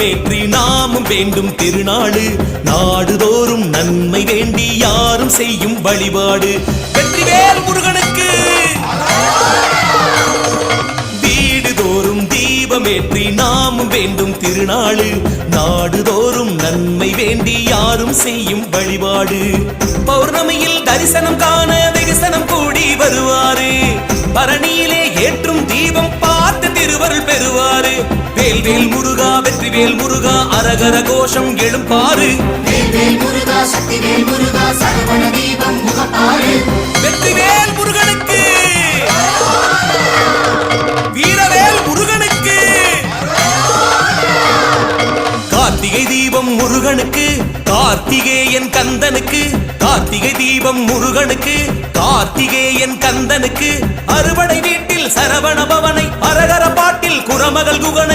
தீபமேற்றி நாமும் வேண்டும் திருநாடு நாடுதோறும் நன்மை வேண்டி யாரும் செய்யும் வழிபாடு வெற்றிவேல் முருகனுக்கு வீடுதோறும் தீபமேற்றி நாமும் வேண்டும் திருநாடு நாடுதோறும் நன்மை வேண்டி யாரும் செய்யும் வழிபாடு பௌர்ணமியில் தரிசனம் காண வெகுசனம் கூடி வருவாரு பரணியிலே ஏற்றும் தீபம் பார்த்து திருவருள் பெறுவாரு வேல் வேல் முருகா வெற்றிவேல் முருகா அரகர கோஷம் எழுப்பாரு வேல் முருகா சக்திவேல் முருகா சரவண தீபம் முகப்பாரு வெற்றிவேல் முருகனுக்கு வீரவேல் முருகனுக்கு கார்த்திகை தீபம் முருகனுக்கு கார்த்திகேயன் கந்தனுக்கு கார்த்திகை தீபம் முருகனுக்கு கார்த்திகேயன் கந்தனுக்கு அறுபடை வீட்டில் சரவண பவனை அரகர பாட்டில் குரமகள் குகனை